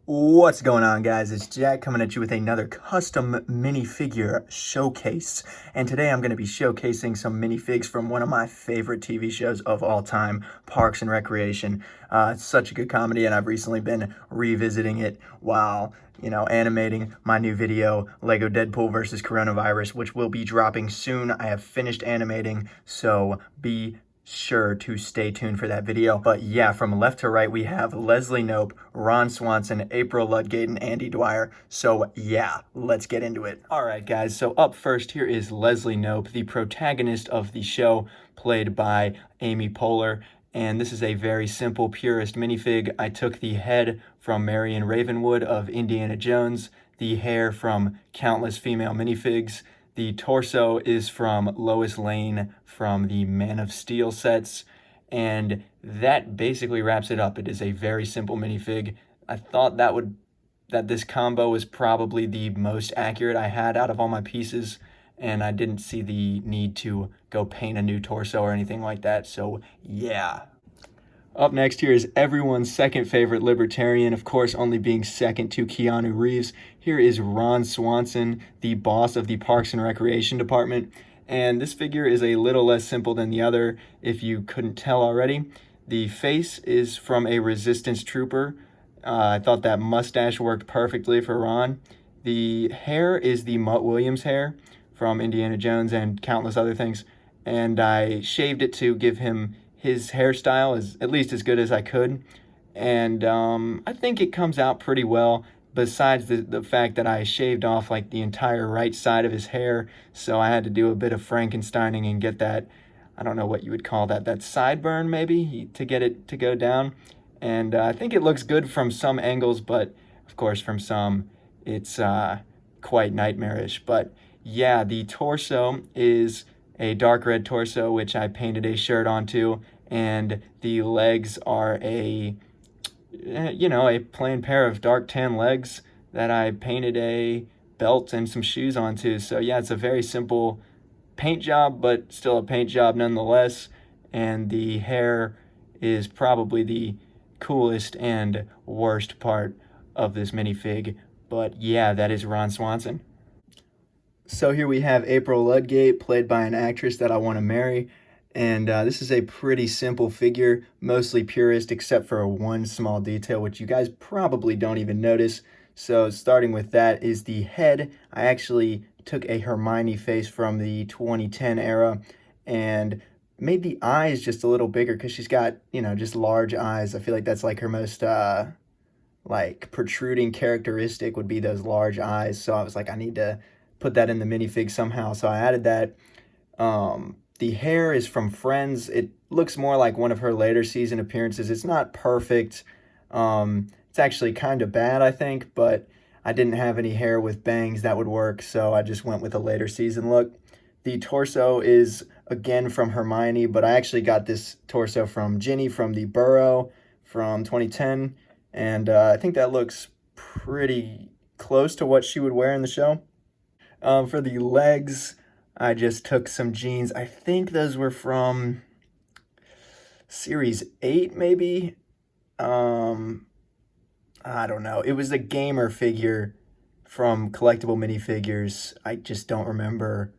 What's going on, guys? It's Jack coming at you with another custom minifigure showcase. And today I'm going to be showcasing some minifigs from one of my favorite TV shows of all time, Parks and Recreation. It's such a good comedy, and I've recently been revisiting it while, animating my new video, Lego Deadpool versus Coronavirus, which will be dropping soon. I have finished animating, so be sure to stay tuned for that video. But yeah, from left to right, we have Leslie Knope, Ron Swanson, April Ludgate, and Andy Dwyer. So yeah, let's get into it. All right, guys, so up first here is Leslie Knope, the protagonist of the show, played by Amy Poehler. And this is a very simple purist minifig. I took the head from Marion Ravenwood of Indiana Jones, the hair from countless female minifigs. The torso is from Lois Lane from the Man of Steel sets, and that basically wraps it up. It is a very simple minifig. I thought that this combo was probably the most accurate I had out of all my pieces, and I didn't see the need to go paint a new torso or anything like that, so yeah. Up next here is everyone's second favorite libertarian, of course only being second to Keanu Reeves. Here is Ron Swanson, the boss of the Parks and Recreation Department. And this figure is a little less simple than the other, if you couldn't tell already. The face is from a resistance trooper. I thought that mustache worked perfectly for Ron. The hair is the Mutt Williams hair from Indiana Jones and countless other things. And I shaved it to give him his hairstyle is at least as good as I could, and I think it comes out pretty well, besides the fact that I shaved off like the entire right side of his hair, so I had to do a bit of Frankensteining and get that, I don't know what you would call that sideburn maybe, to get it to go down, and I think it looks good from some angles, but of course from some it's quite nightmarish. But yeah, the torso is a dark red torso, which I painted a shirt onto, and the legs are a plain pair of dark tan legs that I painted a belt and some shoes onto. So yeah, it's a very simple paint job, but still a paint job nonetheless. And the hair is probably the coolest and worst part of this minifig. But yeah, that is Ron Swanson. So here we have April Ludgate, played by an actress that I want to marry. And this is a pretty simple figure, mostly purist, except for one small detail, which you guys probably don't even notice. So starting with that is the head. I actually took a Hermione face from the 2010 era and made the eyes just a little bigger because she's got, just large eyes. I feel like that's like her most protruding characteristic would be those large eyes. So I was like, I need to put that in the minifig somehow. So I added that. The hair is from Friends. It looks more like one of her later season appearances. It's not perfect. It's actually kind of bad, I think, but I didn't have any hair with bangs that would work, so I just went with a later season look. The torso is, again, from Hermione, but I actually got this torso from Ginny from The Burrow from 2010, and I think that looks pretty close to what she would wear in the show. For the legs, I just took some jeans. I think those were from Series 8, maybe? I don't know. It was a gamer figure from Collectible Minifigures. I just don't remember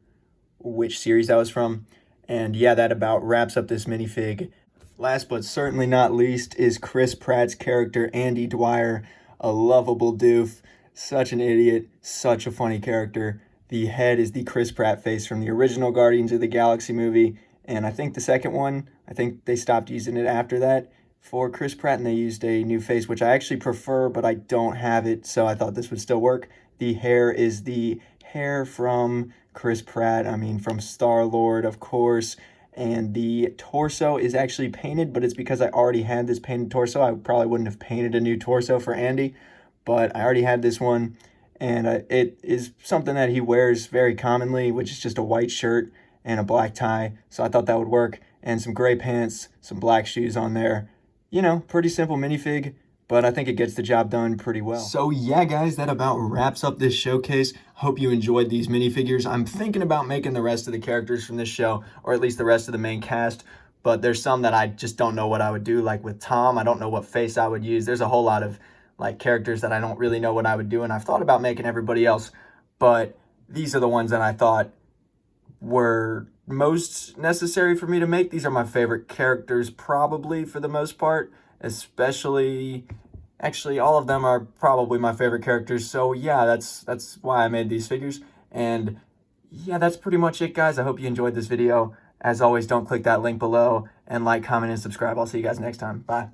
which series that was from. And yeah, that about wraps up this minifig. Last but certainly not least is Chris Pratt's character, Andy Dwyer, a lovable doof. Such an idiot, such a funny character. The head is the Chris Pratt face from the original Guardians of the Galaxy movie, and I think the second one, I think they stopped using it after that for Chris Pratt, and they used a new face, which I actually prefer, but I don't have it, so I thought this would still work. The hair is the hair from Chris Pratt, from Star-Lord, of course, and the torso is actually painted, but it's because I already had this painted torso. I probably wouldn't have painted a new torso for Andy, but I already had this one. And it is something that he wears very commonly, which is just a white shirt and a black tie. So I thought that would work. And some gray pants, some black shoes on there. Pretty simple minifig, but I think it gets the job done pretty well. So yeah, guys, that about wraps up this showcase. Hope you enjoyed these minifigures. I'm thinking about making the rest of the characters from this show, or at least the rest of the main cast. But there's some that I just don't know what I would do. Like with Tom, I don't know what face I would use. There's a whole lot of like characters that I don't really know what I would do, and I've thought about making everybody else, but these are the ones that I thought were most necessary for me to make. These are my favorite characters probably for the most part, especially, actually all of them are probably my favorite characters. So yeah, that's why I made these figures. And yeah, that's pretty much it, guys. I hope you enjoyed this video. As always, don't click that link below, and like, comment, and subscribe. I'll see you guys next time. Bye.